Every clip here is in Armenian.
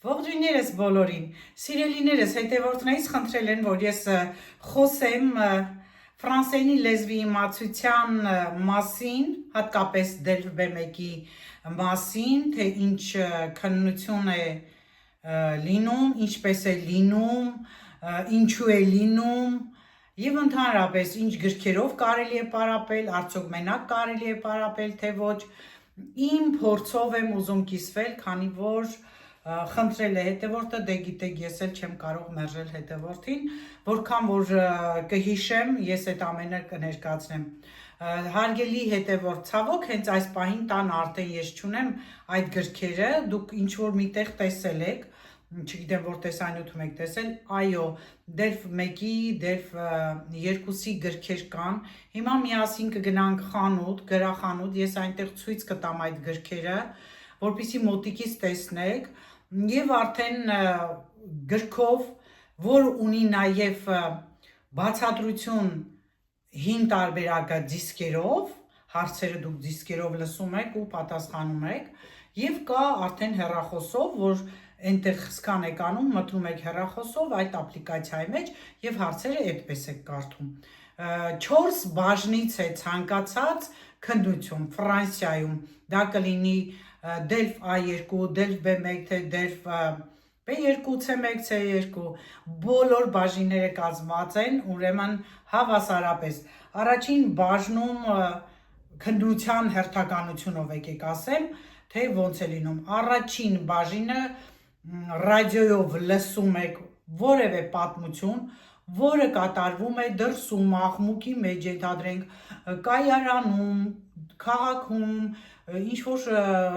Ողջույններս բոլորին, սիրելիներս հետևորդներից խնդրել են, որ ես խոսեմ ֆրանսերենի լեզվի իմացության մասին, հատկապես դելֆ B1-ի մասին, թե ինչ քննություն է լինում, ինչպես է լինում, ինչու է լինում, և ընդհանրապես ինչ գրքերով կարելի է պարապել, արդյոք մենակ կարելի է պարապել, թե ոչ, իմ փորձով եմ ուզում կիսվել, քանի որ խնդրել է հետևորդը, դե գիտեք, ես էլ չեմ կարող մերժել հետևորդին, որքան որ կհիշեմ, ես այդ ամենը կներկայացնեմ։ Հարգելի հետևորդ, ցավոք հենց այս պահին տան արդեն ես չունեմ այդ գրքերը, դուք ինչ որ միտեղ տեսել եք, չգիտեմ որ տեսանյութում եք տեսել, այո, դելֆ 1-ի, դելֆ 2-ի գրքեր կան, հիմա միասին կգնանք խանութ, գրախանութ, ես այնտեղ ցույց կտամ այդ գրքերը, որպեսզի մոտիկից տեսնեք, և արդեն գրքով, որ ունի նաև բացատրություն հին տարբերակը դիսկերով, հարցերը դուք դիսկերով լսում եք ու պատասխանում եք, և կա արդեն հեռախոսով, որ այնտեղ սկան եք անում, մտնում եք հեռախոսով այդ ապլիկացիայի մեջ և հարցերը այդպես եք կարդում։ 4 բաժնից է ցանկացած քննություն Ֆրանսիայում, դա կլինի դելֆ A2, դելֆ B1, թե դելֆ B2, C1, C2, բոլոր բաժինները կազմված են, ուրեմն հավասարապես։ Առաջին բաժնում քննության հերթականությունով եկեք ասեմ, թե ոնց է լինում։ Առաջին բաժինը ռադիոյով լսում եք որևէ պատմություն, որը կատարվում է դրսում, աղմուկի մեջ ենթադրենք, կայարանում, քաղաքում, ինչ-որ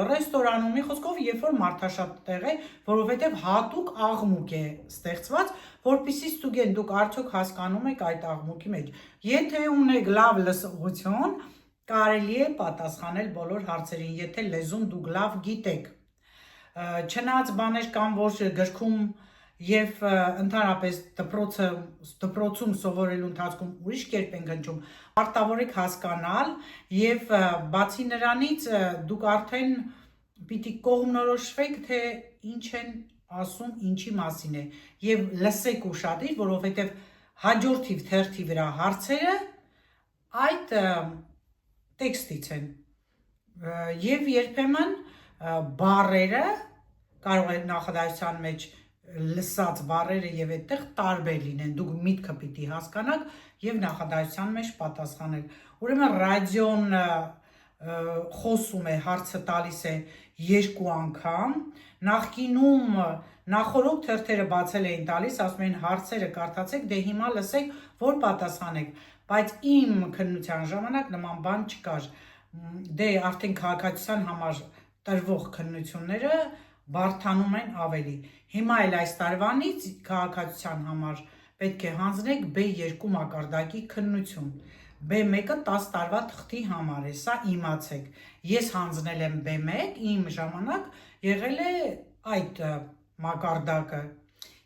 ռեստորանում, մի խոսքով, երբ որ մարդաշատ տեղ է, որովհետև հատուկ աղմուկ է ստեղծված, որպեսզի ստուգեն դուք արդյոք հասկանում եք այդ աղմուկի մեջ։ Եթե ունեք լավ լսողություն, կարելի է պատասխանել բոլոր հարցերին, եթե լեզուն դուք լավ գիտեք։ Չնայած բաներ կան, որ գրքում և ընդհանրապես դպրոցում սովորելու ընթացքում ուրիշ կերպ ենք հնչում, պարտավոր եք հասկանալ և բացի նրանից դուք արդեն պիտի կողմնորոշվեք, թե ինչ են ասում, ինչի մասին է և լսեք ուշադիր, որովհետև հաջորդիվ թերթի վրա հարցերը այդ տեքստից են և երբեմն բառերը կարող է նախադասության մեջ լսած բառերը և այդտեղ տարբեր լինեն, դուք միտքը պիտի հասկանաք և նախադասության մեջ պատասխանել։ Ուրեմն ռադիոն խոսում է, հարցը տալիս է 2 անգամ, նախկինում նախորդ թերթերը բացել էին տալիս, ասում էին հարցերը կարդացեք, դե հիմա լսեք, որ պատասխանեք, բայց իմ քննության ժամանակ նման բան չկար, դե արդեն քաղաքացիության համար տրվող քննությունները բարդանում են ավելի։ Հիմա էլ այս տարվանից քաղաքացիության համար պետք է հանձնեք B2 մակարդակի քննություն։ B1-ը 10 տարվա թղթի համար է, սա իմացեք։ Ես հանձնել եմ B1, իմ ժամանակ եղել է այդ մակարդակը։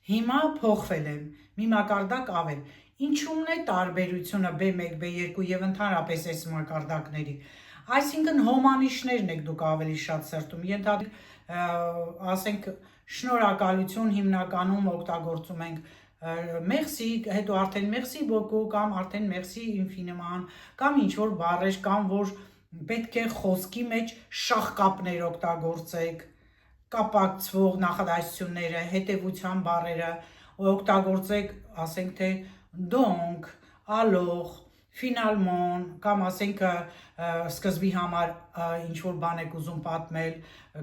Հիմա փոխվել եմ, մի մակարդակ ավել։ Ինչու՞մն է տարբերությունը B1, B2 և ընդհանրապես այս մակարդակների։ Այսինքն հոմանիշներն եք դուք ավելի շատ սրտում, ենթադրենք, ասենք շնորհակալություն հիմնականում օգտագործում ենք մերսի, հետո արդեն մերսի բոկու կամ արդեն մերսի ինֆինիման կամ ինչ-որ բառեր կան, որ պետք է խոսքի մեջ շաղկապներ օգտագործեք, կապակցվող նախադասությունները, հետևության բառերը օգտագործեք, ասենք թե donc, alors, finalement, կամ ասենք սկզբի համար ինչ-որ բան եք ուզում պատմել,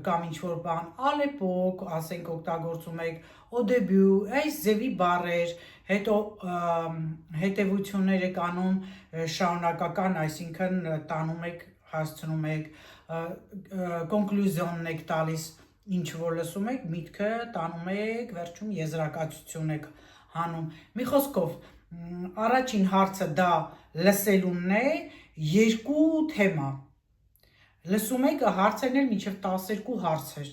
կամ ինչ-որ բան à l'époque, ասենք օգտագործում եք au début, այս ձևի բառեր, հետո հետևություններ եք անում շարունակական, այսինքն տանում եք, հասցնում եք, կոնկլյուզիոնն եք տալիս, ինչ որ լսում եք, միտքը տանում եք, վերջում եզրակացություն եք հանում։ Մի խոսքով, առաջին հարցը դա լսելունն է, 2 թեմա։ Լսում եք հարցերն էլ մինչև 12 հարցեր,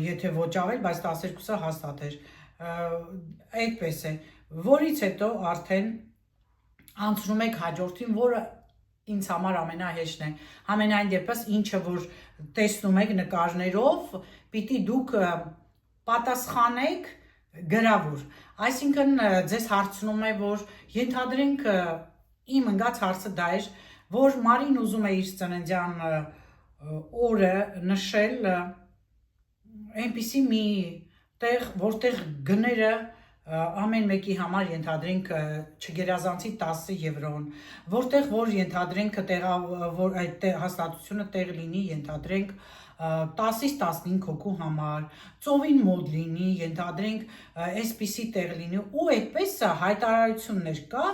եթե ոչ ավել, բայց 12-ը հաստատ էր, այդպես է, որից հետո արդեն անցնում եք հաջորդին, որը ինձ համար ամենահեշտն է, ամենայն դեպս ինչը որ տեսնում եք նկարներով, պիտի դուք պատասխանեք գրավոր, այսինքն ձեզ հարցնում է, որ ենթադրենք իմ ընկած հարցը դա էր, որ Մարին ուզում է իր ծննդյան օրը նշել այնպիսի մի տեղ, որտեղ գները ամեն մեկի համար ենթադրենք չգերազանցի 10 եվրոն, որտեղ որ ենթադրենք որ այդ հաստատությունը տեղ լինի ենթադրենք 10-ից 15 հոգու համար, ծովին մոտ լինի, ենթադրենք այսպիսի տեղ լինի ու այդպես հայտարարություններ կա,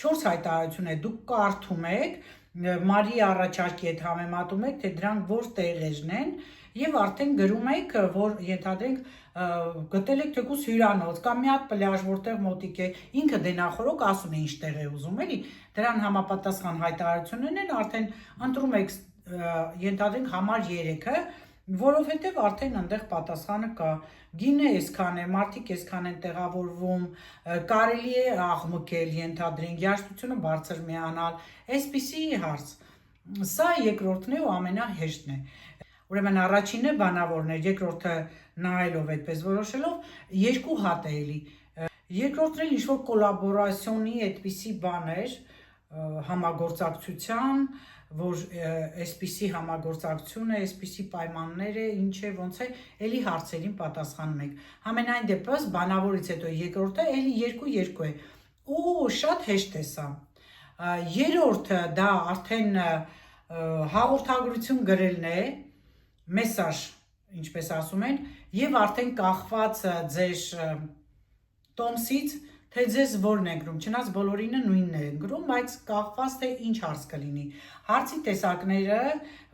4 հայտարարություն է, դուք կարդում եք, Մարի առաջարկի հետ համեմատում եք, թե դրանք որ տեղերն են եւ արդեն գրում եք, որ ենթադրենք գտել եք թեկուզ հյուրանոց կամ մի հատ պլաժ, որտեղ մոտիկ է, ինքը դե նախորոք ասում է ինչ տեղ է ուզում, էլի, դրան համապատասխան հայտարարություններն են, արդեն ընտրում եք ենթադրենք համար 3-ը, որովհետև արդեն այնտեղ պատասխանը կա, գինը այսքան է, մարդիկ այսքան են տեղավորվում, կարելի է աղմկել, ենթադրենք, երաժշտությունը բարձր միանալ, այսպիսի հարց, սա երկրորդն է ու ամենահեշտն է, ուրեմն առաջինը բանավորն է, երկրորդը նայելով այդպես որոշելով, 2 հատ է էլի, երկրորդն էլ ինչ-որ կոլաբորասյոնի այդպիսի բան էր, համագործակցության, որ այսպիսի համագործակցություն է, այսպիսի պայմաններ է, ինչ է, ոնց է, էլի հարցերին պատասխանում եք, համենայն դեպս բանավորից հետո երկրորդը էլի 2-2 է, ու շատ հեշտ է սա, երրորդը դա արդեն հաղորդագրություն գրելն է, մեսաժ, ինչպես ասում են, եւ արդեն կախված ձեր տոմսից, թե ձեզ որն է գրում, չնայած բոլորինը նույնն է գրում, բայց կախված թե ինչ հարց կլինի, հարցի տեսակները,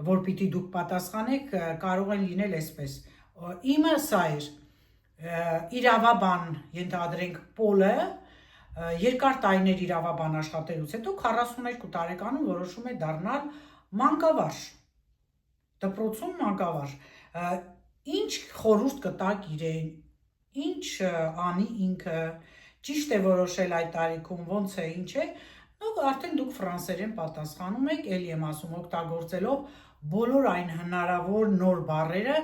որ պիտի դուք պատասխանեք, կարող են լինել այսպես, իմը սա էր, իրավաբան ենթադրենք Պոլը, երկար տարիներ իրավաբան աշխատելուց հետո 42 տարեկանում որոշում է դառնալ մանկավարժ, դպրոցում մանկավարժ, ինչ խորհուրդ կտակ իրեն, ինչ անի ինքը, ճիշտ է որոշել այդ տարիքում, ոնց է, ինչ է, արդեն դուք ֆրանսերեն պատասխանում եք, էլի եմ ասում, օգտագործելով բոլոր այն հնարավոր նոր բառերը,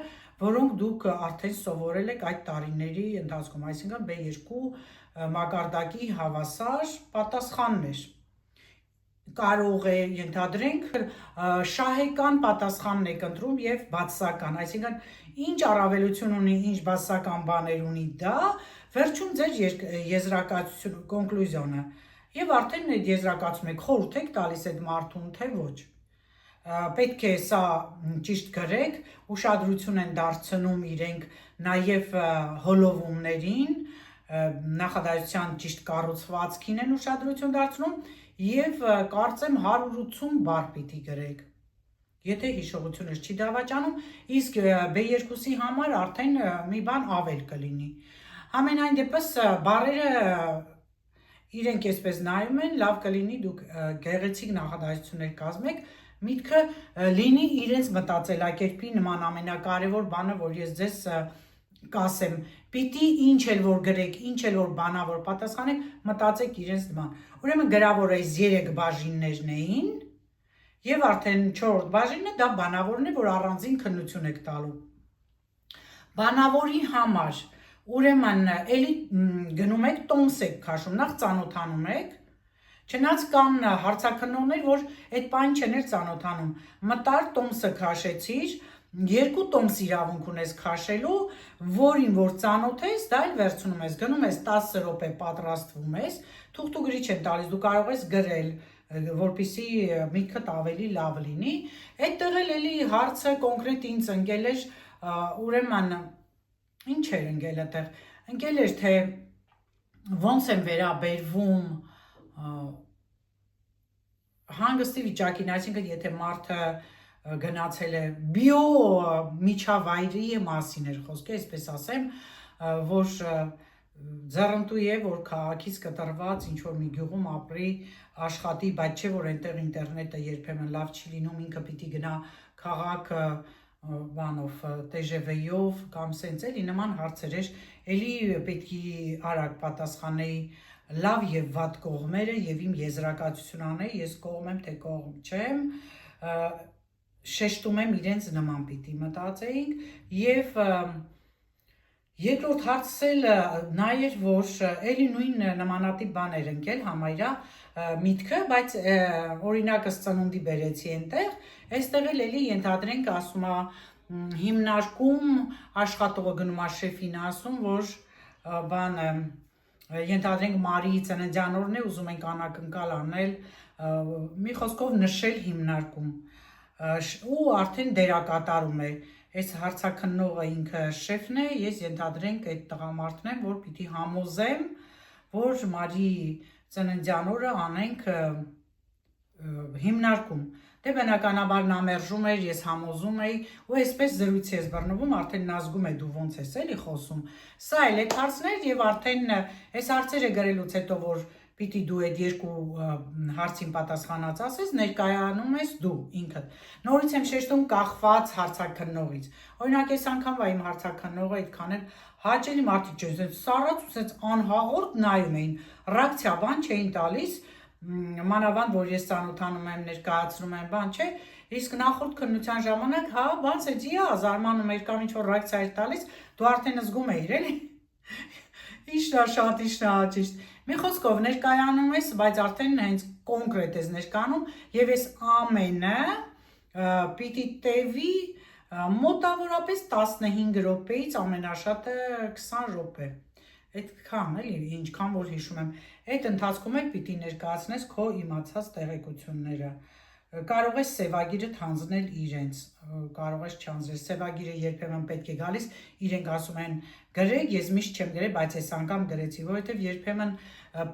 որոնք դուք արդեն սովորել եք այդ տարիների ընթացքում, այսինքն B2 մակարդակի հավասար պատասխաններ, կարող է ենթադրենք շահեկան պատասխանն եք ընտրում և բացասական, այսինքն ինչ առավելություն ունի, ինչ բացասական բաներ ունի դա, վերջում ձեր եզրակացությունը, կոնկլյուզիոնը և արդեն այդ եզրակացում եք խորհուրդ եք տալիս այդ մարդուն, թե ոչ, պետք է սա ճիշտ գրեք, ուշադրություն են դարձնում իրենք նաև հոլովումներին, նախադասության ճիշտ կառուցվածքին են ուշադրություն դարձնում և կարծեմ 180 բառ պիտի գրեք, եթե հիշողությունս չի դավաճանում, իսկ B2-ի համար արդեն մի բան ավել կլինի, ամենայն դեպս բառերը իրենք այսպես նայում են, լավ կլինի դուք գեղեցիկ նախադասություններ կազմեք, միտքը լինի իրենց մտածելակերպի նման ամենակարևոր բանը, որ ես ձեզ կասեմ, պիտի ինչ էլ որ գրեք, ինչ էլ որ բանավոր պատասխանեք, մտածեք իրենց նման, ուրեմն գրավոր այս 3 բաժիններն էին և արդեն 4-րդ բաժինը դա բանավորն է, որ առանձին քննություն եք տալու, բանավորի համար ուրեմն էլի գնում եք, տոմս եք քաշում, նախ ծանոթանում եք, չնայած կան հարցաքննողներ, որ այդ բան չեն ծանոթանում, մտար տոմսը քաշեցիր, 2 տոմս իրավունք ունես քաշելու, որին որ ծանոթ ես, դա էլ վերցնում ես, գնում ես 10 րոպե պատրաստվում ես, թուղթուգրիչ են տալիս, դու կարող ես գրել, որպեսզի միտքդ ավելի լավ լինի, այդտեղ էլի հարցը կոնկրետ ինձ ընկել էր, ուրեմն ինչ էր ընկել այդտեղ, ընկել էր թե ոնց են վերաբերվում հանգստի վիճակին, այսինքն եթե մարդը գնացել է բիո միջավայրի մասին էր խոսքը, այսպես ասեմ, որ ձեռնտու է, որ քաղաքից կտրված ինչ-որ մի գյուղում ապրի, աշխատի, բայց չէ, որ այնտեղ ինտերնետը երբեմն լավ չի լինում, ինքը պիտի գնա քաղաք բանով, TGV-ով կամ սենց էլի նման հարցեր էր, էլի պետք է արագ պատասխանեի լավ և վատ կողմերը և իմ եզրակացություն անեի, ես կողմ եմ, թե կողմ չեմ, շեշտում եմ իրենց նման պիտի մտածեինք և Երկրորդ հարցը նա էր, որ էլի նույն նմանատիպ բաներ ընկել համարյա միտքը, բայց օրինակս ծնունդի բերեցի այնտեղ, այստեղ էլի ենթադրենք ասում է հիմնարկում աշխատողը գնում է շեֆին ասում, որ բանը ենթադրենք Մարիի ծննդյան օրն է, ուզում ենք անակնկալ անել, մի խոսքով նշել հիմնարկում ու արդեն դերակատարում է Այս հարցաքննողը ինքը շեֆն է, ես ենթադրենք այդ տղամարդն եմ, որ պիտի համոզեմ, որ Մարիի ծննդյան օրը անենք հիմնարկում։ Դե բնականաբար նա մերժում էր, ես համոզում էի, ու այսպես զրույցի ես բռնվում, արդեն նա զգում է դու ոնց ես էլի խոսում։ Սա էլ այդ հարցներ եւ արդեն այս հարցերը գրելուց հետո որ պիտի դու այդ երկու հարցին պատասխանած ասես, ներկայանում ես դու ինքդ։ Նորից եմ շեշտում կախված հարցաքննողից։ Օրինակ այս անգամվա իմ հարցաքննողը այդքան էլ հաճելի մարդիկ չէին, սառած ու սենց անհաղորդ նայում էին, ռեակցիա բան չէին տալիս, մանավանդ որ ես ծանոթանում եմ, ներկայացնում եմ, բան չէ, իսկ նախորդ քննության ժամանակ, հա, բան սեջիա, զարմանում էր կամ ինչ-որ ռեակցիա էր տալիս, դու արդեն զգում էիր, էլի։ Իշնա շատ, իշնա ճիշտ։ Մի խոսքով ներկայանում ես, բայց արդեն հենց կոնկրետ ես ներկայանում եւ այս ամենը պիտի տևի մոտավորապես 15 րոպեից ամենաշատը 20 րոպե։ Այդքան էլի, ինչքան որ հիշում եմ։ Այդ ընթացքում էլ պիտի ներկայացնես քո իմացած տեղեկությունները։ Կարող ես սևագիրը հանձնել իրենց, կարող ես չանձնել, սևագիրը երբեմն պետք է գալիս, իրենք ասում են գրեք, ես միշտ չեմ գրել, բայց այս անգամ գրեցի, որովհետև երբեմն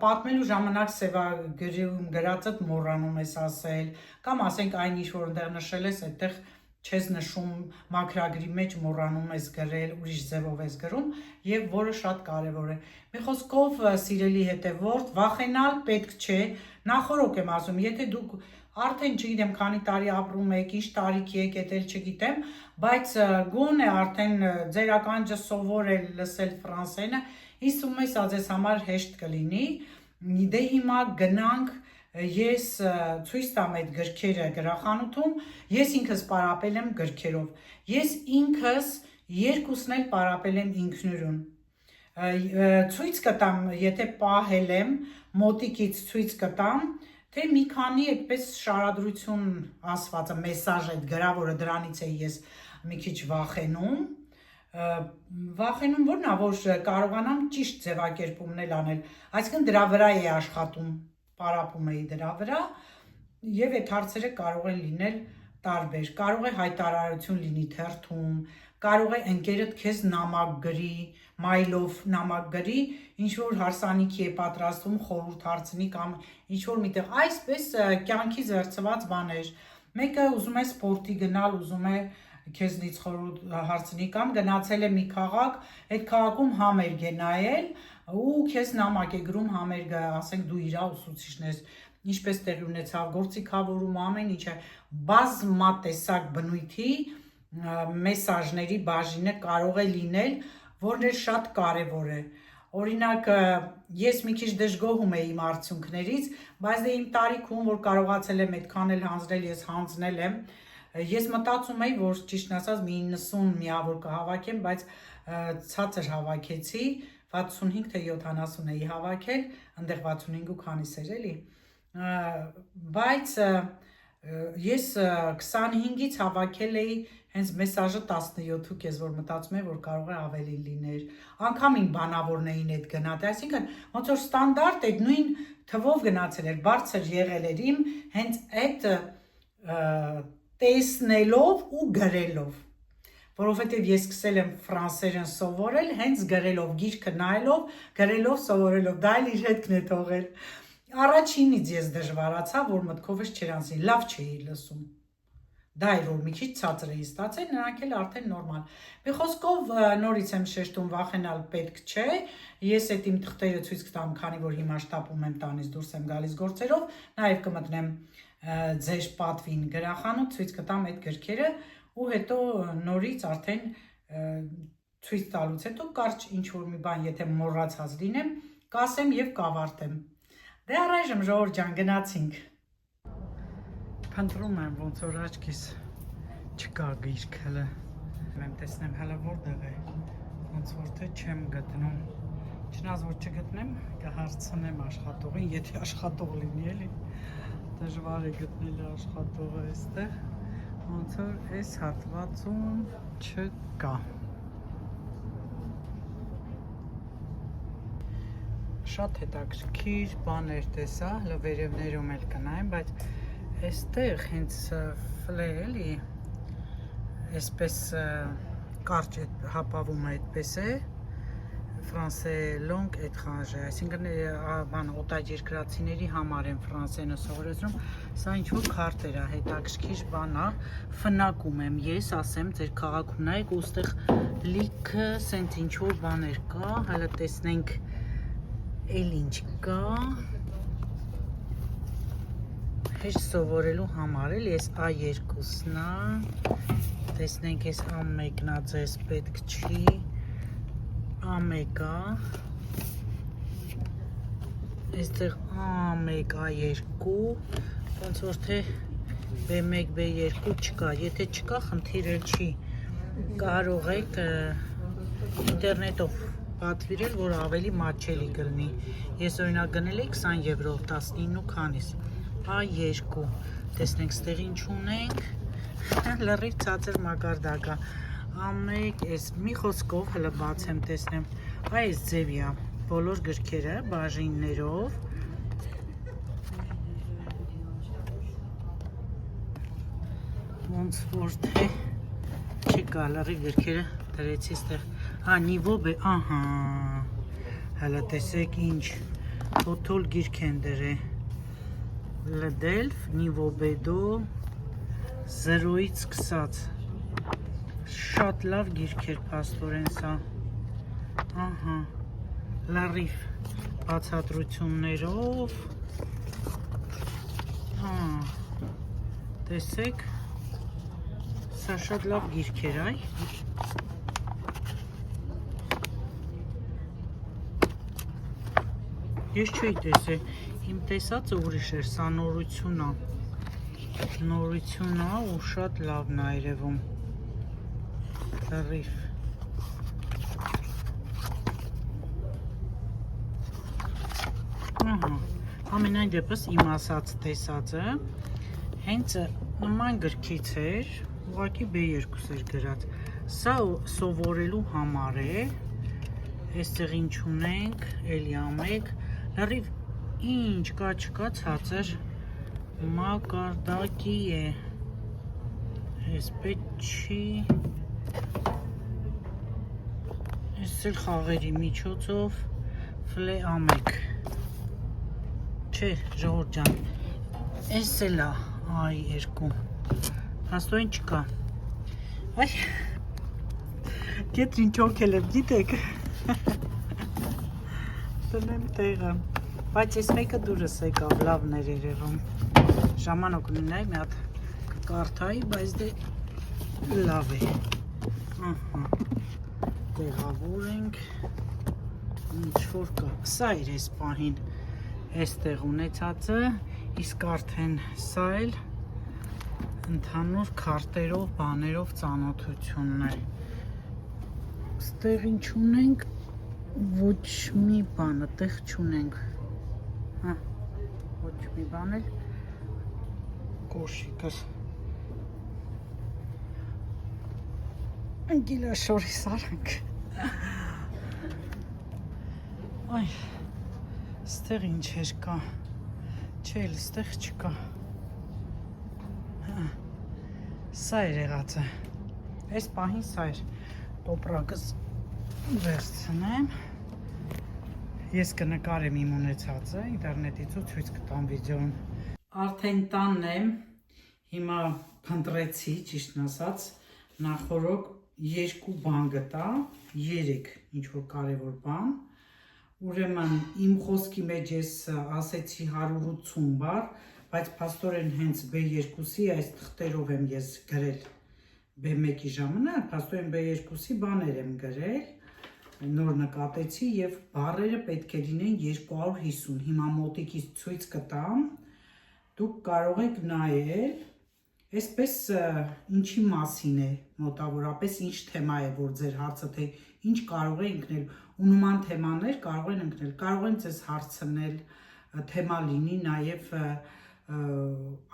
պատմելու ժամանակ սևագրում գրածդ մոռանում ես ասել, կամ ասենք այն ինչ որ այնտեղ նշել ես, այդտեղ չես նշում, մաքրագրի մեջ մոռանում ես գրել, ուրիշ ձևով ես գրում, եւ որը շատ կարեւոր է։ Մի խոսքով, սիրելի հետեւորդ, վախենալ պետք չէ, նախորոք եմ ասում, եթե դուք Արդեն չգիտեմ, քանի տարի ապրում եք, ինչ տարիքի եք, էդ էլ չգիտեմ, բայց գոնե արդեն ձեր ականջը սովորել լսել ֆրանսերենը, ինձ թվում է սա ձեզ համար հեշտ կլինի։ Դե հիմա գնանք, ես ցույց տամ այդ գրքերը գրախանութում, ես ինքս պարապել եմ գրքերով, ես ինքս երկուսն էլ պարապել եմ ինքնուրույն։ Ցույց կտամ, եթե պահել եմ, մոտիկից ցույց կտամ, թե մի քանի այդպես շարադրություն ասվածը, մեսաժ այդ գրավորը դրանից է ես մի քիչ վախենում, որն է, որ կարողանամ ճիշտ ձևակերպումն անել, այսինքն դրա վրա է աշխատում, պարապում էի դրա վրա, եւ այդ հարցերը կարող են լինել տարբեր, կարող է հայտարարություն լինի թերթում, կարող է ընկերդ քեզ նամակ գրի, մայլով նամակ գրի, ինչ որ հարսանիքի է պատրաստում խորհուրդ հարցնի կամ ինչ որ միտեղ այսպես կյանքից վերցված բաներ։ Մեկը ուզում է սպորտի գնալ, ուզում է քեզնից խորհուրդ հարցնի կամ գնացել է մի քաղաք, այդ քաղաքում համերգ է նայել ու քեզ նամակ է գրում համերգը, ասենք դու իր ուսուցիչն ես, ինչպես տեղի ունեցավ գործիքավորումը, ամեն ինչը բազմատեսակ բնույթի մեսաժների բաժինը կարող է լինել, որն էլ շատ կարևոր է։ Օրինակ, ես մի քիչ դժգոհում եմ իմ արդյունքներից, բայց դե իմ տարիքում, որ կարողացել եմ այդքան էլ հանձնել, ես հանձնել եմ, ես մտածում էի, որ ճիշտն ասած մի 90 միավոր կհավաքեմ, բայց ցածր հավաքեցի, 65 թե 70 էի հավաքել, այնտեղ 65-ու քանիս էր էլի, բայց ես 25-ից հավաքել էի հենց մեսաժը 17-ու կես, որ մտածում եմ, որ կարող է ավելի լիներ, անգամ իմ բանավորներին այդ գնաց, այսինքն ոնց որ ստանդարտ այդ նույն թվով գնացել էր, բարձր եղել էր իմ հենց այդ տեսնելով ու գրելով, որովհետև ես սկսել եմ ֆրանսերեն սովորել, հենց գրելով, գիրքը նայելով, գրելով, սովորելով, դա էլ իր հետքն է թողել։ Առաջինից ես դժվարացա, որ մտքովս չէր անցնի, լավ չէի լսում։ Դա էր որ մի քիչ ցածր էի ստացել, նրանք էլ արդեն նորմալ։ Մի խոսքով նորից եմ շեշտում, վախենալ պետք չէ։ Ես այդ իմ թղթերը ցույց կտամ, քանի որ հիմա շտապում եմ տանից դուրս եմ գալիս գործերով, նաև կմտնեմ ձեր պատվին գրախանութ, ցույց կտամ այդ գրքերը ու հետո նորից արդեն ցույց տալուց հետո կարճ ինչ որ մի բան, եթե մոռացած լինեմ, կասեմ եւ կավարտեմ։ Դե առայժմ ժողովուրդ ջան, գնացինք։ Փնտրում եմ ոնց որ աչքիս չկա գիրք հələ։ Եմ տեսնեմ հələ որտեղ է։ Ոնց որ թե չեմ գտնում։ Չնայած որ չգտնեմ, կհարցնեմ աշխատողին, եթե աշխատող լինի էլի։ Դժվար է գտնել աշխատողը այստեղ։ Ոնց որ այս հատվածում չկա։ Շատ հետաքրքիր բաներ տեսա, հələ վերևներում էլ կնայեմ, բայց այստեղ հենց ֆլե էլի, այսպես կարճ հապավումը այդպես է, ֆրանսե լոնգ էտրանժե, այսինքն բան օտարերկրացիների համար են ֆրանսերենը սովորեցնում, սա ինչ-որ քարտեր է, հետաքրքիր բան է, ֆնակում եմ ես, ասեմ, ձեր քաղաքում նայեք, ու ստեղ լիքը սենց ինչ-որ բաներ կա, հələ տեսնենք էլ ինչ կա, հեշտ սովորելու համար էլ ես A2-ն է, տեսնենք ես A1-ն է, ձեզ պետք չի, A1 է, այստեղ A1, A2, ոնց որ թե B1, B2 չկա, եթե չկա, խնդիր էլ չի, կարող եք ինտերնետով պատվիրել, որ ավելի մատչելի կլինի, ես օրինակ գնել էի 20 եվրո, 19 ու քանիս, A2, տեսնենք ստեղ ինչ ունենք, լրիվ ցածր մակարդակ է, A1, այս մի խոսքով հələ բացեմ տեսնեմ, այս ձևի է, բոլոր գրքերը բաժիններով, ոնց որ թե չկա, լրիվ գրքերը դրեցի ստեղ, նիվով է, ահա, հələ տեսեք ինչ, հոթոլ գիրք են դրել, լդելվ, նիվո բեդո, 0-ից սկսած, շատ լավ գիրք էր փաստորեն սա, ահա, լրիվ բացատրություններով, տեսեք, սա շատ լավ գիրք էր, այ, ես չէի տեսել, իմ տեսածը ուրիշ էր, սա նորություն է ու շատ լավն է երևում, լրիվ, ամենայն դեպս իմ ասած տեսածը, հենց նման գրքից էր, ուղղակի B2 էր գրած, սա սովորելու համար է, այստեղ ինչ ունենք, էլի A1, լրիվ ինչ կա չկա ցածր մակարդակի է, այս պետք չի, այս էլ խաղերի միջոցով ֆլե A1, չէ ժողովուրդ ջան, այս էլ է A2, հաստորեն չկա, այ, գետ ինչ օգել եմ, գիտեք, տնեմ տեղը, բայց ես մեկը դուրս եկավ, լավն էր երևում, ժամանակ ունենայի, մի հատ կկարդայի, բայց դե լավ է, տեղավոր ենք, ինչ-որ կա, սա էր ես պահին, այստեղ ունեցածը, իսկ արդեն սա էլ ընդհանուր քարտերով, բաներով ծանոթությունն է, ստեղ ինչ ունենք, ոչ մի բան, այդտեղ չունենք, ոչ մի բան էլ, կոշիկս, գիլաշորի սարանք, այ, ստեղ ինչ էր կա, չէ էլ ստեղ չկա, սա էր եղածը, այս պահին սա էր, տոպրակս վերցնեմ, ես կնկարեմ իմ ունեցածը, ինտերնետից ու ցույց կտամ վիդեոն, արդեն տանն եմ, հիմա փնտրեցի, ճիշտն ասած, նախորոք 2 բան գտա, 3 ինչ-որ կարևոր բան, ուրեմն իմ խոսքի մեջ ես ասեցի 180 բառ, բայց փաստորեն հենց B2-ի այս թղթերով եմ ես գրել B1-ի ժամանակ, փաստորեն B2-ի բաներ եմ գրել, նոր նկատեցի և բառերը պետք է լինեն 250, հիմա մոտիկից ցույց կտամ, դուք կարող եք նայել, այսպես ինչի մասին է մոտավորապես, ինչ թեմա է, որ ձեր հարցը թե ինչ կարող է ընկնել ու նման թեմաներ կարող են ընկնել, կարող են ձեզ հարցնել, թեմա լինի նաև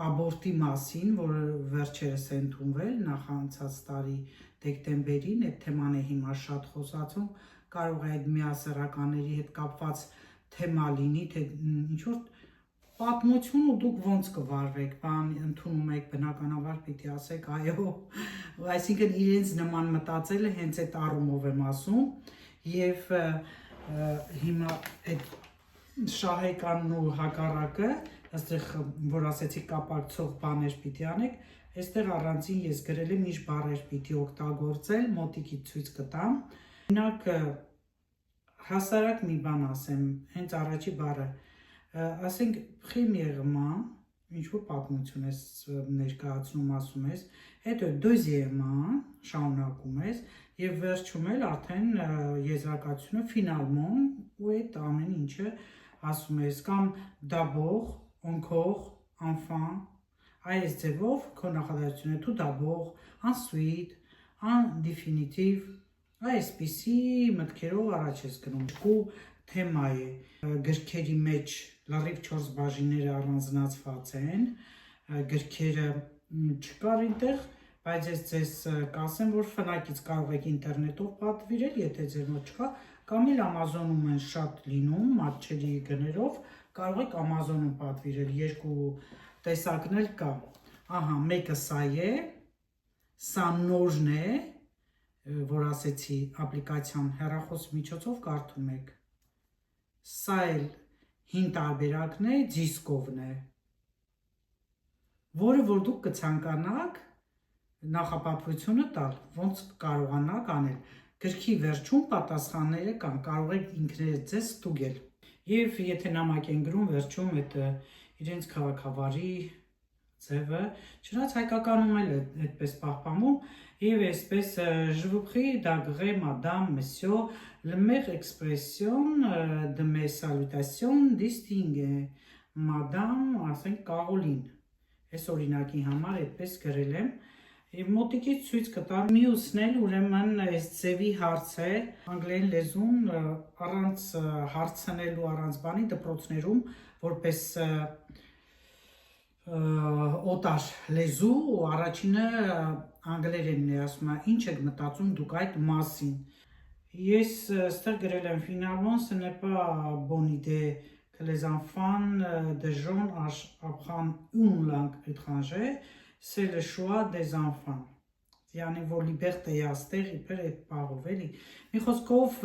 աբորտի մասին, որը վերջերս է ընդունվել նախանցած տարի դեկտեմբերին, այդ թեման է հիմա շատ խոսացում, կարող է այդ միասեռականների հետ կապված թեմա լինի, թե ինչ-որ պատմություն ու դուք ոնց կվարվեք, բան ընդունում եք, բնականաբար պիտի ասեք այո, այսինքն իրենց նման մտածելը հենց այդ առումով եմ ասում, և հիմա այդ շահեկանն ու հակառակը, այստեղ որ ասեցի կապակցող բաներ պիտի անեք, այստեղ առանցին ես գրել եմ ինչ բառեր պիտի օգտագործել, մոտիկից ցույց կտամ, օրինակ հասարակ մի բան ասեմ, հենց առաջի բառը, ասենք խիմիեղմա, ինչ-որ պատմություն ես ներկայացնում ասում ես, հետո դոզիեմա շարունակում ես և վերջում էլ արդեն եզրակացությունը ֆինալմոն ու այդ ամեն ինչը ասում ես կամ դաբող, օնքող, անֆան, այս ձևով քո նախադասությունը tout d'abord, ensuite, en définitive, այսպիսի մտքերով առաջ ես գնում։ Երկու թեմա է, գրքերի մեջ լրիվ 4 բաժինները առանձնացված են, գրքերը չկար այնտեղ, բայց ես ձեզ կասեմ, որ ֆնակից կարող եք ինտերնետով պատվիրել, եթե ձեր մոտ չկա, կամ էլ Ամազոնում են շատ լինում, մատչելի գներով, կարող եք Ամազոնում պատվիրել, երկու տեսակն էլ կա, ահա, մեկը սա է, սա նոժն է, որ ասեցի ապլիկացիան հեռախոս միջոցով կարդում եք, սա էլ հին տարբերակն է, դիսկովն է, որը որ դուք կցանկանաք նախապատվությունը տալ, ոնց կարողանաք անել, գրքի վերջում պատասխանները կան, կարող եք ինքներդ ձեզ ստուգել, և եթե նամակ են գրում վերջում այդ իրենց քաղաքավարի ձևը, չնայած հայկականում էլ այդպես պահպանում, և այսպես je vous prie d'agréer madame, monsieur, le meilleure expression de mes salutations distinguées, madame, ասենք Կարոլին, այս օրինակի համար այդպես գրել եմ, և մոտիկից ցույց կտամ, մյուսն էլ ուրեմն այս ձևի հարց է, անգլերեն լեզուն առանց հարցնելու առանց բանի դպրոցներում, որպես օտար լեզու ու առաջինը անգլերենն է ասում, ինչ եք մտածում դուք այդ մասին։ Ես ստեղ գրել եմ finalement ce n'est pas bonne idée que les enfants de jeunes apprennent une langue étrangère, c'est le choix des enfants։ Յանի որ լիբերտե է աստեղ իբր այդ պահով էլի։ Մի խոսքով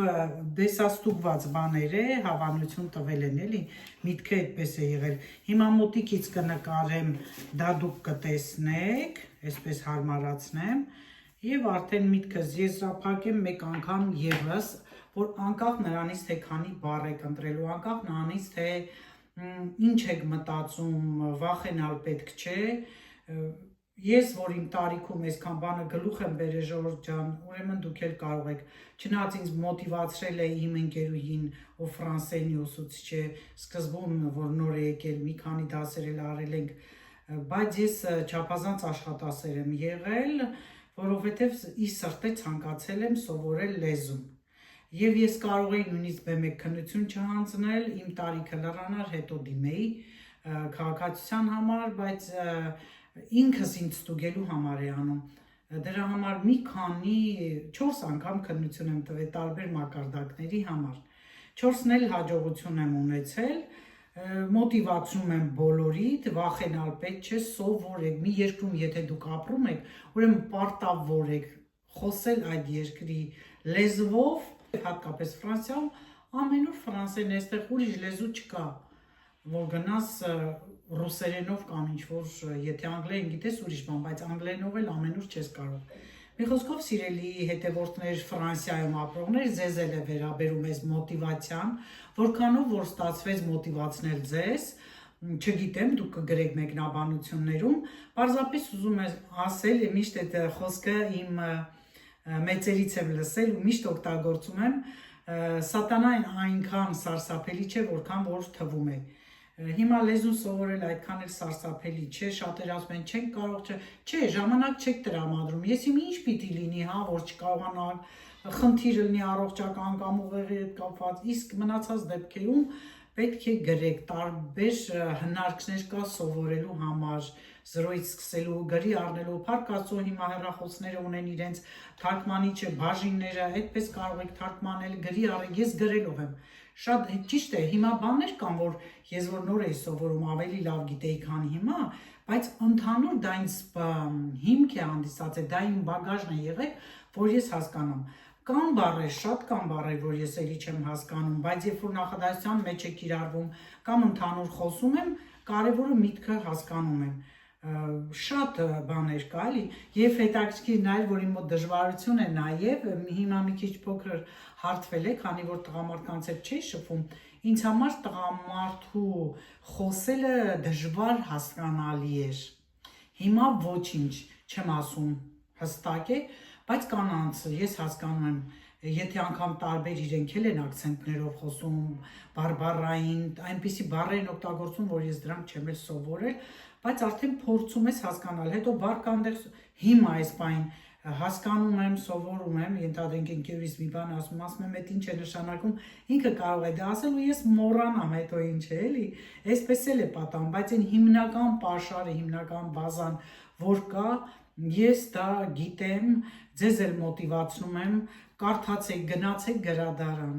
դեսաստուգված բաներ է, հավանություն տվել են էլի, միտքը այդպես է եղել։ Հիմա մոտիկից կնկարեմ, դա դուք կտեսնեք, այսպես հարմարացնեմ, և արդեն միտքս եզրափակեմ մեկ անգամ ևս, որ անկախ նրանից թե քանի բառ եք ընտրելու, անկախ նրանից թե ինչ եք մտածում, վախենալ պետք չէ, ես, որ իմ տարիքում այսքան բանը գլուխ եմ բերել Ժողովուրդ ջան, ուրեմն դուք էլ կարող եք, չնայած ինձ մոտիվացրել է իմ ընկերուհին, ով ֆրանսերենի ուսուցիչ է, սկզբում, որ նոր է եկել, մի քանի դասեր էլ արել ենք, բայց ես չափազանց աշխատասեր եմ եղել, որովհետև ի սրտե ցանկացել եմ սովորել լեզուն։ Եվ ես կարող էի նույնիսկ բեմեք քննություն չհանձնել, իմ տարիքը լրանար, հետո դիմեի քաղաքացիության համար, բայց ինքս ինձ ստուգելու համար է անում, դրա համար մի քանի 4 անգամ քննություն եմ տվել տարբեր մակարդակների համար, 4-ն էլ հաջողություն եմ ունեցել, մոտիվացնում եմ բոլորիդ, վախենալ պետք չէ, սովորեք, մի երկրում եթե դուք ապրում եք, ուրեմն պարտավոր եք խոսել այդ երկրի լեզվով, հատկապես Ֆրանսիայում, ամեն օր ֆրանսերեն, այստեղ ուրիշ լեզու չկա, որ գնաս ռուսերենով կամ ինչ-որ, եթե անգլերեն գիտես ուրիշ բան, բայց անգլերենով էլ ամեն օր չես կարող։ Մի խոսքով սիրելի հետևորդներ Ֆրանսիայում ապրողներ, ձեզ էլ է վերաբերում այս մոտիվացիան, որքանով որ ստացվեց մոտիվացնել ձեզ, չգիտեմ, դուք կգրեք մեկնաբանություններում, պարզապես ուզում եմ ասել, միշտ այդ խոսքը իմ մեծերից եմ լսել ու միշտ օգտագործում եմ, սատանան այնքան սարսափելի չէ, որքան որ թվում է։ Հիմա լեզուն սովորել այդքան էլ սարսափելի չէ, շատեր ասում են չենք կարող, չէ, ժամանակ չեք տրամադրում, ես իմ ինչ պիտի լինի, հա, որ չկարողանալ խնդիրը լինի առողջական կամ ուղեղի հետ կապված, իսկ մնացած դեպքերում պետք է գրեք, տարբեր հնարքներ կա սովորելու համար, զրոյից սկսելու, գրի առնելու, փառք հիմա հեռախոսները ունեն իրենց թարգմանիչը, բաժինները, այդպես կարող եք թարգմանել, գրի առեք, ես գրելով եմ։ Շատ ճիշտ է, հիմա բաներ կան, որ ես որ նոր էի սովորում, ավելի լավ գիտեի, քան հիմա, բայց ընդհանուր դա ինձ հիմք է հանդիսացել, դա իմ բագաժն է եղել, որ ես հասկանամ։ Կան բառեր, շատ կան բառեր, որ ես էլի չեմ հասկանում, բայց երբ որ նախադասության մեջ է կիրառվում կամ ընդհանուր խոսում եմ, կարևորը միտքը հասկանում եմ։ Շատ բաներ կա, էլի, եւ հետաքրքիր նայել, որ իմ մոտ դժվարություն է նաեւ, հիմա մի քիչ փոքր հարթվել է, քանի որ տղամարդկանց հետ չի շփվում, ինձ համար տղամարդու խոսելը դժվար հասկանալի էր։ Հիմա ոչինչ չեմ ասում հստակ է, բայց կանանց ես հասկանում եմ, եթե անգամ տարբեր իրենք էլ են ակցենտներով խոսում, բարբառային, այնպիսի բառեր են օգտագործում, որ ես դրանք չեմ էլ սովորել, բայց արդեն փորձում ես հասկանալ, հետո բառ կանդեղ հիմա այս բան հասկանում եմ, սովորում եմ, ենթադրենք ընկերուհիս մի բան ասում եմ, այդ ինչ է նշանակում, ինքը կարող է դա ասել ու ես մոռանամ, հետո ինչ է, էլի, այսպես էլ է պատահում, բայց այն հիմնական պաշարը, հիմնական բազան, որ կա, ես դա գիտեմ, ձեզ էլ մոտիվացնում եմ, կարդացեք, գնացեք գրադարան,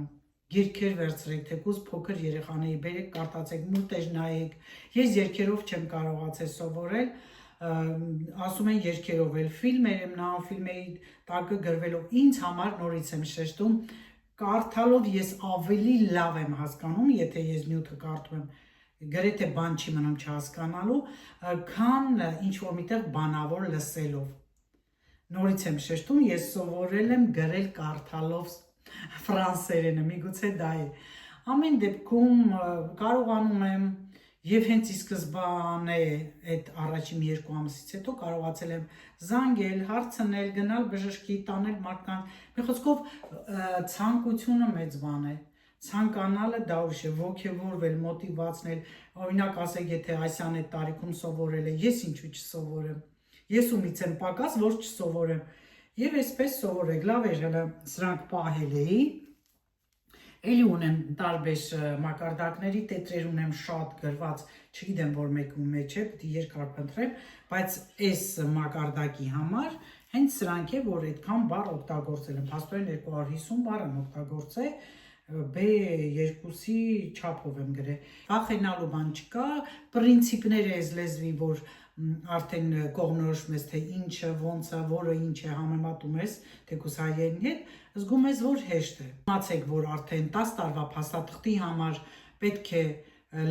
երգեր վերցրեք, թեկուզ փոքր երեխաների բերեք, կարդացեք, մուտեր նայեք, ես երգերով չեմ կարողացել սովորել, ասում են երգերով էլ, ֆիլմեր եմ նայում, ֆիլմերի տակը գրվելով, ինձ համար նորից եմ շեշտում, կարդալով ես ավելի լավ եմ հասկանում, եթե ես նյութը կարդում եմ, գրեթե բան չի մնում չհասկանալու, քան ինչ-որ միտեղ բանավոր լսելով։ Նորից եմ շեշտում, ես սովորել եմ գրել կարդալով ֆրանսերենը, միգուցե դա է։ Ամեն դեպքում կարողանում եմ եւ հենց ի սկզբանե այդ առաջին 2 ամսից հետո կարողացել եմ զանգել, հարցնել, գնալ բժշկի, տանել մարդկանց։ Մի խոսքով ցանկությունը մեծ բան է։ Ցանկանալը դա ուրիշ է, ոգևորվել, մոտիվացնել, օրինակ ասեք, եթե Ասյան այդ տարիքում սովորել է, ես ինչու չսովորեմ։ Ես ումից եմ պակաս, որ չսովորեմ։ Եվ այսպես սովորեք, լավ էր հələ սրանք պահել էի։ Էլի ունեմ տարբեր մակարդակների, տետրեր ունեմ շատ գրված, չգիտեմ որ մեկում մեջ է, պետք է երկար փնտրեմ, բայց այս մակարդակի համար հենց սրանք է, որ այդքան բառ օգտագործել եմ, փաստորեն 250 բառ եմ օգտագործել, B2-ի չափով եմ գրել։ Վախենալու բան չկա, պրինցիպները այս լեզվի, որ արդեն կողմնորոշում ես, թե ինչը, ոնց է, որը ինչ է համեմատում ես, թեկուզ հայերեն հետ, զգում ես, որ հեշտ է։ Իմացեք, որ արդեն 10 տարվա փաստաթղթի համար պետք է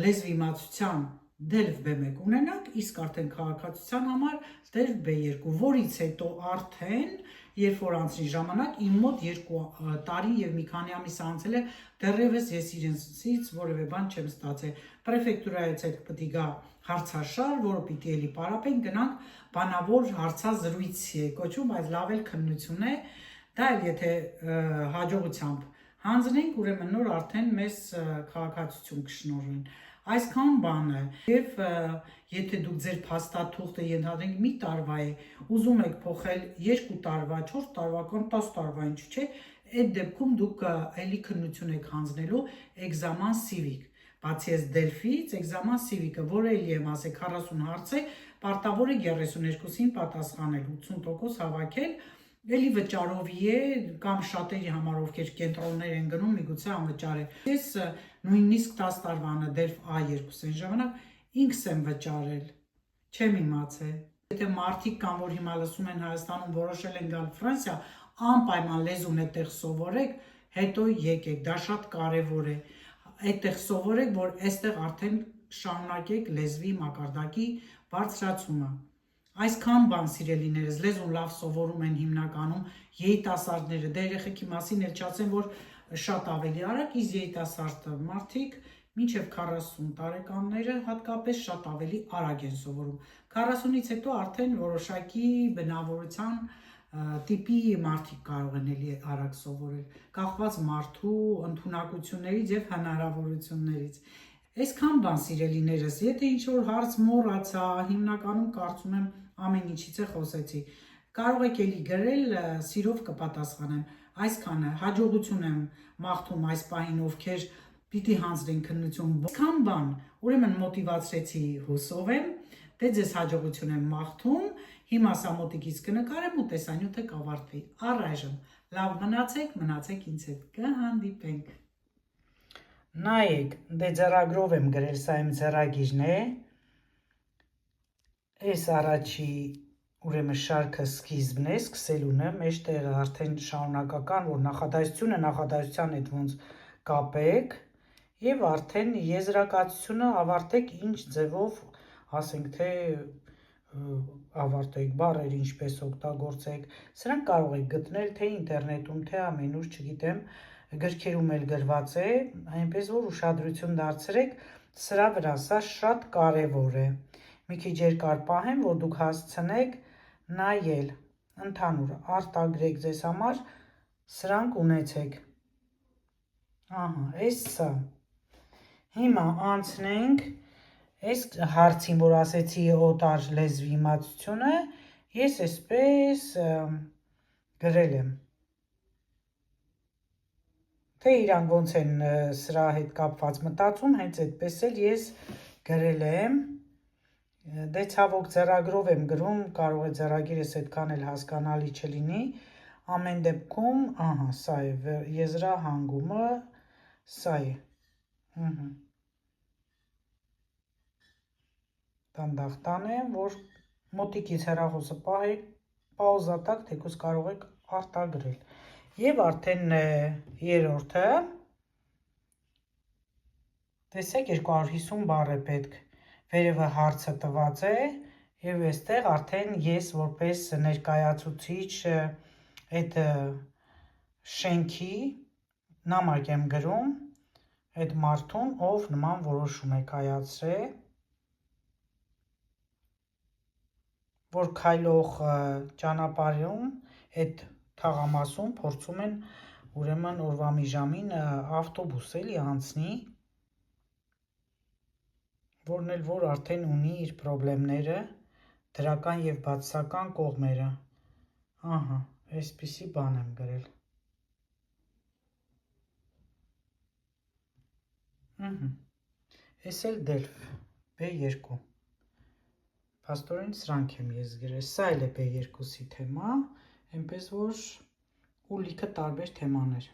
լեզվի իմացության դելվ B1 ունենաք, իսկ արդեն քաղաքացիության համար դելվ B2, որից հետո արդեն, երբ որ անցնի ժամանակ, իմ մոտ 2 տարի եւ մի քանի ամիս անցել է, դեռևս ես իրենցից որևէ բան չեմ ստացել։ Պրեֆեկտուրայից հետ պետք է գա հարցաշար, որը պիտի էլի պարապեն, գնանք բանավոր հարցազրույցի է կոչվում, բայց լավ էլ քննություն է, դա էլ եթե հաջողությամբ հանձնենք, ուրեմն նոր արդեն մեզ քաղաքացիություն կշնորհեն։ Այսքան բան է, եւ եթե դուք ձեր փաստաթուղթը ենթադրենք մի տարվա է, ուզում եք փոխել 2 տարվա, 4 տարվա կամ 10 տարվա, ինչու՞ չէ, այդ դեպքում դուք էլի քննություն եք հանձնելու էկզաման civic։ Բացի այս Delphi-ից էկզաման civic-ը, որը էլի եմ ասել 40 հարց է, պարտավոր է 32-ին պատասխանել, 80% հավաքել, էլի վճարովի է կամ շատերի համար ովքեր կենտրոններ են գնում, միգուցե անվճար է։ Ես նույնիսկ 10 տարվանը Delphi A2-ին ժամանակ ինքս եմ վճարել, չեմ իմացել։ Եթե մարդիկ կան, որ հիմա լսում են Հայաստանում, որոշել են գալ Ֆրանսիա, անպայման լեզուն այդտեղ սովորեք, հետո եկեք, դա շատ կարևոր է։ Այդտեղ սովորեք, որ այստեղ արդեն շարունակեք լեզվի մակարդակի բարձրացումը։ Այսքան բան սիրելիներս, լեզուն լավ սովորում են հիմնականում երիտասարդները, դե երեխեքի մասին էլ չասեմ, որ շատ ավելի արագ, իսկ երիտասարդ մարդիկ մինչև 40 տարեկանները հատկապես շատ ավելի արագ են սովորում։ 40-ից հետո արդեն որոշակի բնավորության տիպի մարդիկ կարող են էլի արագ սովորել, կախված մարդու ընդունակություններից եւ հնարավորություններից։ Այսքան բան սիրելիներս, եթե ինչ-որ հարց մոռացա, հիմնականում կարծում եմ ամեն ինչից է խոսեցի։ Կարող եք էլի գրել, սիրով կպատասխանեմ։ այսքանը հաջողություն եմ մաղթում այս պահին, ովքեր պիտի հանձնեն քննություն, քան բան, ուրեմն մոտիվացրեցի, հուսով եմ, դե ձեզ հաջողություն եմ մաղթում, հիմա սա մոտիկից կնկարեմ ու տեսանյութը կավարտվի, առայժմ, լավ մնացեք ինձ հետ, կհանդիպենք։ Նայեք, դե ձեռագրով եմ գրել, սա իմ ձեռագիրն է, այս առաջի ուրեմն շարքը սկիզբն է, սկսելուն է, մեջտեղը արդեն շարունակական, որ նախադասությունը նախադասության հետ ոնց կապեք և արդեն եզրակացությունը ավարտեք ինչ ձևով, ասենք թե ավարտեք, բառեր ինչպես օգտագործեք, սրանք կարող եք գտնել թե ինտերնետում, թե ամենուր, չգիտեմ, գրքերում էլ գրված է, այնպես որ ուշադրություն դարձրեք սրա վրա, սա շատ կարևոր է։ Մի քիչ երկար պահեմ, որ դուք հասցնեք նայել, ընդհանուր արտագրեք ձեզ համար, սրանք ունեցեք։ Ահա, այս սա։ Հիմա անցնենք այս հարցին, որ ասեցի օտար լեզվի իմացությունը, ես այսպես գրել եմ։ Թե իրանք ոնց են սրա հետ կապված մտածում, հենց այդպես էլ ես գրել եմ, դե ցավոք ձեռագրով եմ գրում, կարող է ձեռագիրս այդքան էլ հասկանալի չլինի, ամեն դեպքում, ահա, սա է եզրահանգումը, սա է, դանդաղ տանեմ, որ մոտիկից հեռախոսը պահեք, պաուզա տակ, թեկուզ կարող եք արտագրել։ Եվ արդեն երրորդը, տեսեք 250 բառ է պետք, վերևը հարցը տված է, և այստեղ արդեն ես որպես ներկայացուցիչ այդ շենքի նամակ եմ գրում այդ մարդուն, ով նման որոշում է կայացրել, որ քայլող ճանապարհում այդ թաղամասում փորձում են ուրեմն օրվա մի ժամին ավտոբուս էլի անցնի, որն էլ որ արդեն ունի իր պրոբլեմները, դրական և բացասական կողմերը, ահա, այսպիսի բան եմ գրել, այս էլ դելֆ, B2, փաստորեն սրանք եմ ես գրել, սա էլ է B2-ի թեմա, այնպես որ ու լիքը տարբեր թեմաներ։